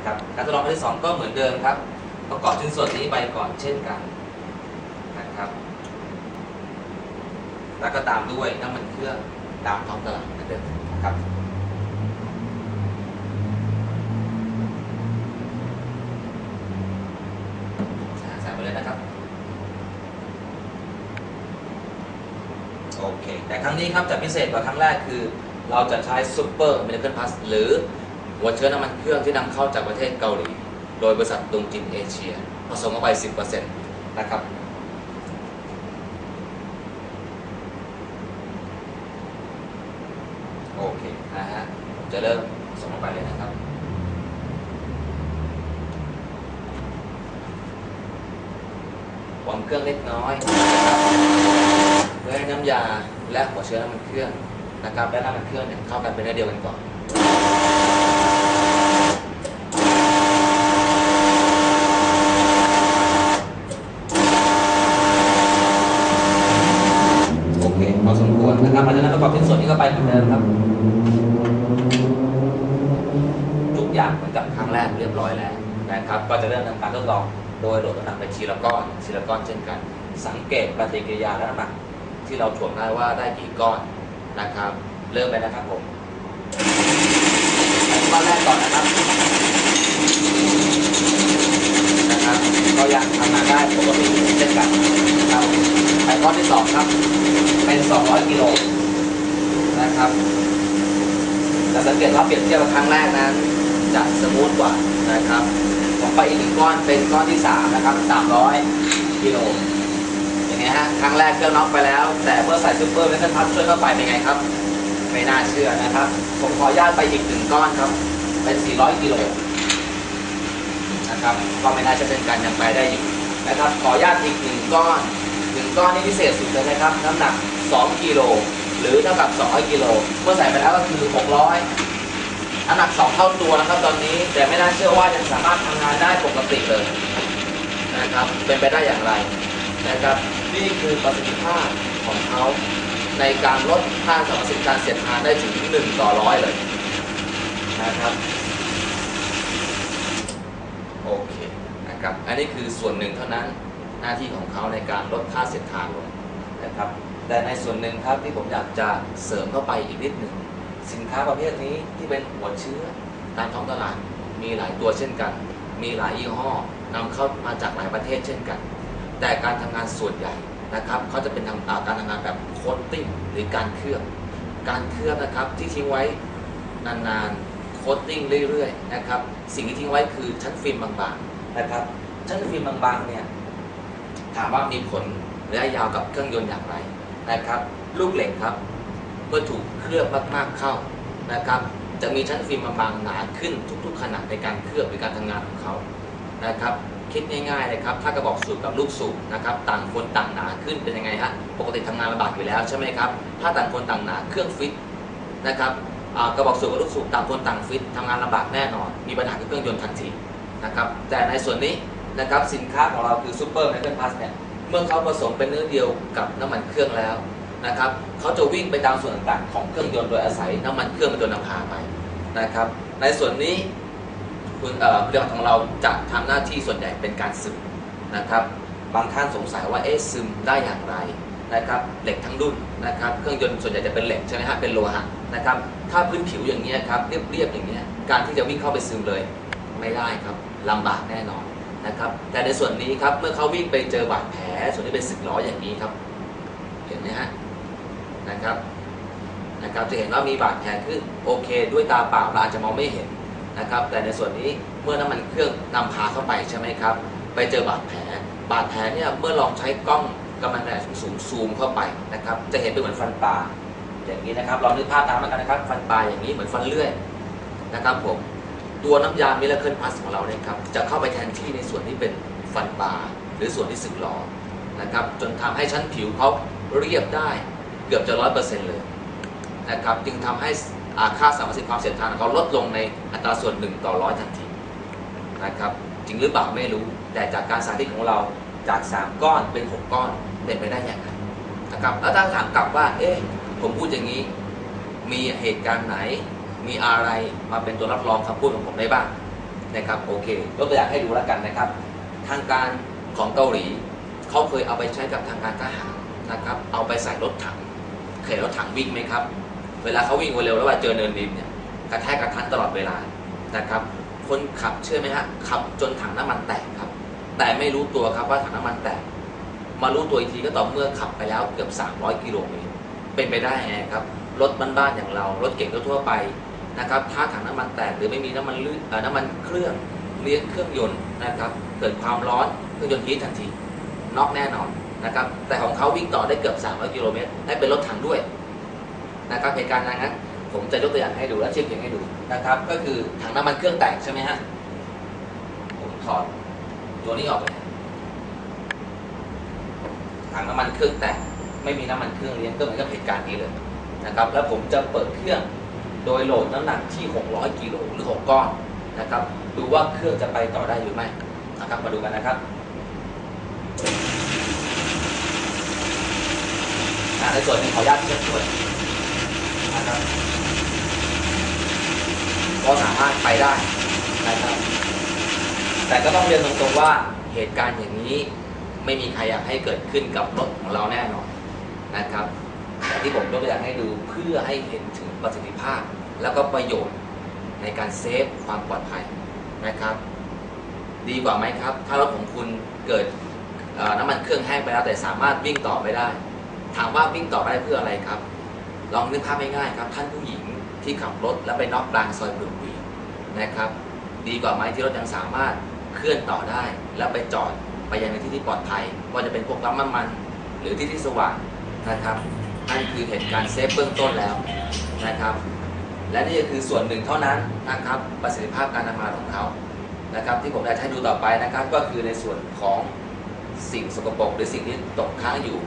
นะครับการทดลองครั้งที่2ก็เหมือนเดิมครับประกอบชิ้นส่วนนี้ไปก่อนเช่นกันนะครับแล้วก็ตามด้วยน้ำมันเครื่องตามท้องตลาดเหมือนเดิมนะครับใส่ไปเลยนะครับโอเคแต่ครั้งนี้ครับจะพิเศษกว่าครั้งแรกคือเราจะใช้ซูเปอร์อเมริกันพลัสหรือหัวเชื้อน้ำมันเครื่องที่นำเข้าจากประเทศเกาหลีโดยบริษัทดงจินเอเชียผสมเข้าไป 10% นะครับโอเคนะฮะผมจะเริ่มผสมลงไปเลยนะครับวอร์มเครื่องเล็กน้อยนะครับเพื่อให้น้ำยาและหัวเชื้อน้ำมันเครื่องนะครับและน้ำมันเครื่องเนี่ยเข้ากันเป็นเนื้อเดียวกันก่อนพอสมควรนะครับหลังจากนั้นประกอบชิ้นส่วนนี้เข้าไปเหมือนเดิมครับทุกอย่างเหมือนกับครั้งแรกเรียบร้อยแล้วนะครับก็จะเริ่มทำการทดลองโดยโหลดน้ำหนักไปทีละก้อนเช่นกันสังเกตปฏิกิริยาและน้ำหนักที่เราถ่วงได้ว่าได้กี่ก้อนนะครับเริ่มไปนะครับผมก้อนแรกก่อนนะครับก็ยังทำงานได้ปกติเช่นกันนะครับไปก้อนที่2ครับเป็น200 กิโลนะครับจะสังเกตว่าเปรียบเทียบกับครั้งแรกนั้นจะสมูทกว่านะครับผมไปอีก1ก้อนเป็นก้อนที่3นะครับ300 กิโลอย่างนี้ฮะครั้งแรกเครื่องน็อกไปแล้วแต่เมื่อใส่ซูเปอร์เมทัลพัทช่วยเข้าไปเป็นไงครับไม่น่าเชื่อนะครับผมขออนุญาตไปอีก1ก้อนครับเป็น400 กิโลนะครับก็ไม่น่าจะเป็นการยังไปได้อยู่นะครับขออนุญาตอีก1ก้อนนี่พิเศษสุดเลยนะครับน้ำหนัก2 กิโลหรือเท่ากับ200 กิโลเมื่อใส่ไปแล้วก็คือ600น้ำหนัก2 เท่าตัวนะครับตอนนี้แต่ไม่น่าเชื่อว่ายังสามารถทำงานได้ปกติเลยนะครับเป็นไปได้อย่างไรนะครับนี่คือประสิทธิภาพของเขาในการลดค่าสมรรถสิทธิ์การเสียดทานได้ถึง1/100เลยนะครับโอเคนะครับอันนี้คือส่วนหนึ่งเท่านั้นหน้าที่ของเขาในการลดค่าเสียดทานลงนะครับแต่ในส่วนหนึ่งครับที่ผมอยากจะเสริมเข้าไปอีกนิดหนึ่งสินค้าประเภทนี้ที่เป็นหัวเชื้อตามท้องตลาดมีหลายตัวเช่นกันมีหลายยี่ห้อนำเข้ามาจากหลายประเทศเช่นกันแต่การทำงานส่วนใหญ่นะครับเขาจะเป็นการทำงานแบบโคตติ้งหรือการเคลือบนะครับที่ทิ้งไว้นานๆโคตติ้งเรื่อยๆนะครับสิ่งที่ทิ้งไว้คือชั้นฟิล์มบางๆนะครับชั้นฟิล์มบางๆเนี่ยถามว่ามีผลระยะยาวกับเครื่องยนต์อย่างไรนะครับลูกเหล็กครับเมื่อถูกเคลือบมากๆเข้านะครับจะมีชั้นฟิล์มบางๆหนาขึ้นทุกๆขณะในการเคลือบหรือการทำงานของเขานะครับคิดง่ายๆเลยครับถ้ากระบอกสูบกับลูกสูบนะครับต่างคนต่างหนาขึ้นเป็นยังไงฮะปกติทำงานลำบากอยู่แล้วใช่ไหมครับถ้าต่างคนต่างหนาเครื่องฟิตนะครับกระบอกสูบกับลูกสูบต่างคนต่างฟิตทำงานลำบากแน่นอนมีปัญหากับเครื่องยนต์ทันทีนะครับแต่ในส่วนนี้นะครับสินค้าของเราคือซูเปอร์ไมเคิลพลัสเนี่ยเมื่อเขาผสมเป็นเนื้อเดียวกับน้ำมันเครื่องแล้วนะครับเขาจะวิ่งไปตามส่วนต่างๆของเครื่องยนต์โดยอาศัยน้ำมันเครื่องเป็นตัวนำพาไปนะครับในส่วนนี้เครื่องของเราจะทำหน้าที่ส่วนใหญ่เป็นการซึมนะครับบางท่านสงสัยว่าซึมได้อย่างไรนะครับเหล็กทั้งรุ่นนะครับเครื่องยนต์ส่วนใหญ่จะเป็นเหล็กใช่ไหมฮะเป็นโลหะนะครับถ้าพื้นผิวอย่างนี้ครับเรียบๆอย่างนี้การที่จะวิ่งเข้าไปซึมเลยไม่ได้ครับลำบากแน่นอนนะครับแต่ในส่วนนี้ครับเมื่อเขาวิ่งไปเจอบาดแผลส่วนที่เป็นสึกหรออย่างนี้ครับเห็นไหมฮะนะครับจะเห็นว่ามีบาดแผลขึ้นโอเคด้วยตาเปล่าเราอาจจะมองไม่เห็นนะครับแต่ในส่วนนี้เมื่อน้ำมันเครื่องนำพาเข้าไปใช่ไหมครับไปเจอบาดแผลเนี่ยเมื่อลองใช้กล้องกำลังแรงสูงซูมเข้าไปนะครับจะเห็นเป็นเหมือนฟันปลาอย่างนี้นะครับลองนึกภาพตามกันนะครับฟันปลาอย่างนี้เหมือนฟันเลื่อยนะครับผมตัวน้ำยามิราเคิลพลัสของเราเนี่ยครับจะเข้าไปแทนที่ในส่วนที่เป็นฟันปลาหรือส่วนที่สึกหรอนะครับจนทำให้ชั้นผิวเขาเรียบได้เกือบจะ 100% เลยนะครับจึงทำให้ค่าสมรรถสิทธิ์ความเสียดทานของเขาลดลงในอัตราส่วน1/100ทันทีนะครับจริงหรือเปล่าไม่รู้แต่จากการสาธิตของเราจาก3ก้อนเป็น6ก้อนเป็นไปได้อย่างไรนะครับแล้วถ้าถามกลับว่าผมพูดอย่างนี้มีเหตุการณ์ไหนมีอะไรมาเป็นตัวรับรองคำพูดของผมได้บ้าง นะครับโอเคยกตัวอย่างให้ดูแล้วกันนะครับทางการของเกาหลีเขาเคยเอาไปใช้กับทางการทหารนะครับเอาไปใส่รถถังเคยรถถังวิ่งไหมครับเวลาเขาวิ่งเร็วแล้วว่าเจอเนินดินเนี่ยกระแทกกระทันตลอดเวลานะครับคนขับเชื่อไหมฮะขับจนถังน้ำมันแตกครับแต่ไม่รู้ตัวครับว่าถังน้ำมันแตกมารู้ตัวอีกทีก็ต่อเมื่อขับไปแล้วเกือบ300 กิโลเมตรเป็นไปได้ไงครับรถบ้านๆอย่างเรารถเก๋งทั่วไปนะครับถ้าถังน้ำมันแตกหรือไม่มีน้ำมันเครื่องเลี้ยงเครื่องยนต์นะครับเกิดความร้อนเครื่องยนต์ฮีททันทีน็อกแน่นอนนะครับแต่ของเขาวิ่งต่อได้เกือบ300 กิโลเมตรและเป็นรถถังด้วยนะครับเหตุการณ์นั้นผมจะยกตัวอย่างให้ดูและเทียบเคียงให้ดูนะครับก็คือถังน้ำมันเครื่องแตกใช่ไหมฮะผมถอดตัวนี้ออกเลยถังน้ำมันเครื่องแตกไม่มีน้ำมันเครื่องเลี้ยงก็เหมือนกับเหตุการณ์นี้เลยนะครับแล้วผมจะเปิดเครื่องโดยโหลดน้ำหนักที่600 กิโลหรือ6 ก้อนนะครับดูว่าเครื่องจะไปต่อได้หรือไม่นะครับมาดูกันนะครับในส่วนนี้ขออนุญาตเช็คด้วยนะครับก็สามารถไปได้นะครับแต่ก็ต้องเรียนตรงๆว่าเหตุการณ์อย่างนี้ไม่มีใครอยากให้เกิดขึ้นกับรถของเราแน่นอนนะครับแต่ที่ผมยกตัวอย่างให้ดูเพื่อให้เห็นถึงประสิทธิภาพแล้วก็ประโยชน์ในการเซฟความปลอดภัยนะครับดีกว่าไหมครับถ้ารถของคุณเกิดน้ำมันเครื่องแห้งไปแล้วแต่สามารถวิ่งต่อไปได้ถามว่าวิ่งต่อไปได้เพื่ออะไรครับลองนึกภาพง่ายๆครับท่านผู้หญิงที่ขับรถแล้วไปน็อกกลางซอยเปลี่ยวๆนะครับดีกว่าไหมที่รถยังสามารถเคลื่อนต่อได้แล้วไปจอดไปยังในที่ที่ปลอดภัยว่าจะเป็นพวกปั๊มน้ำมันหรือที่สว่างนะครับนั่นคือเหตุการณ์เซฟเบื้องต้นแล้วนะครับและนี่ก็คือส่วนหนึ่งเท่านั้นนะครับประสิทธิภาพการทำงานของเขานะครับที่ผมจะให้ดูต่อไปนะครับก็คือในส่วนของสิ่งสกปรกหรือสิ่งที่ตกค้างอยู่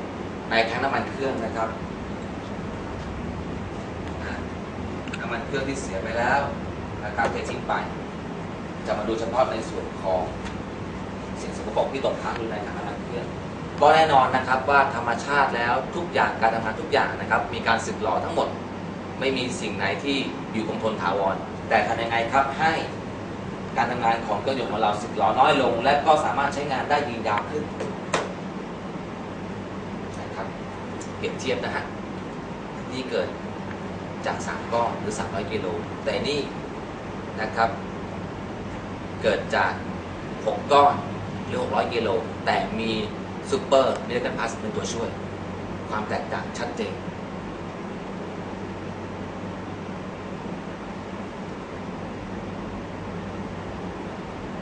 ในแทงน้ำมันเครื่องนะครับน้ำมันเครื่องที่เสียไปแล้วนะครับเททิ้งไปจะมาดูเฉพาะในส่วนของสิ่งสกปรกที่ตกค้างอยู่ในถังน้ำมันเครื่องก็แน่นอนนะครับว่าธรรมชาติแล้วทุกอย่างการทำงานทุกอย่างนะครับมีการสึกหรอทั้งหมดไม่มีสิ่งไหนที่อยู่คงทนถาวรแต่ทำยังไงครับให้การทำงานของเครื่องยนต์ของเราสึกหรอน้อยลงและก็สามารถใช้งานได้ยืนยาวขึ้นนะครับเปรียบเทียบนะฮะนี่เกิดจาก3 ก้อนหรือ300 กิโลแต่นี่นะครับเกิดจาก6 ก้อนหรือ600 กิโลแต่มีซูเปอร์มิลลิกันพลัสเป็นตัวช่วยความแตกต่างชัดเจน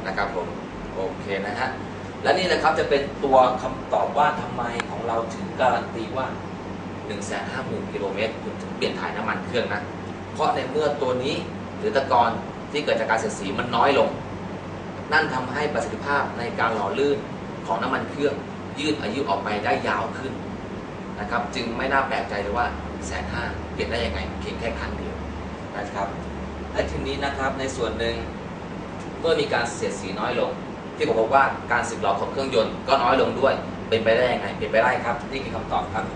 นะครับผมโอเคนะฮะและนี่นะครับจะเป็นตัวคำตอบว่าทำไมของเราถึงการันตีว่า 150,000 กิโลเมตรคุณถึงเปลี่ยนถ่ายน้ำมันเครื่องนะเพราะในเมื่อตัวนี้หรือตะกอนที่เกิดจากการเสียดสีมันน้อยลงนั่นทำให้ประสิทธิภาพในการหล่อลื่นของน้ำมันเครื่องยืดอายุออกไปได้ยาวขึ้นนะครับจึงไม่น่าแปลกใจเลยว่า150,000เปลี่ยนได้ยังไงเพียงแค่ครั้งเดียวนะครับและทีนี้นะครับในส่วนหนึ่งเมื่อมีการเสียดสีน้อยลงที่ผมบอกว่าการสึกหรอของเครื่องยนต์ก็น้อยลงด้วยเป็นไปได้ยังไงเป็นไปได้ครับนี่คือคำตอบครับ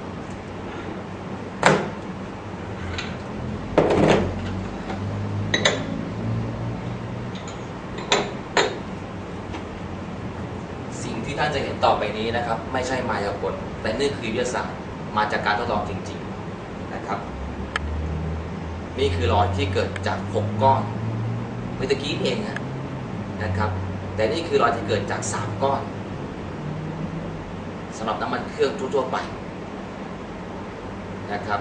สิ่งที่ท่านจะเห็นต่อไปนี้นะครับไม่ใช่มายากลแต่นี่คือวิทยาศาสตร์มาจากการทดลองจริงๆนะครับนี่คือรอยที่เกิดจาก6 ก้อนเมื่อกี้เองนะครับแต่นี่คือรอยที่เกิดจาก3 ก้อนสำหรับน้ำมันเครื่องทั่วๆไปนะครับ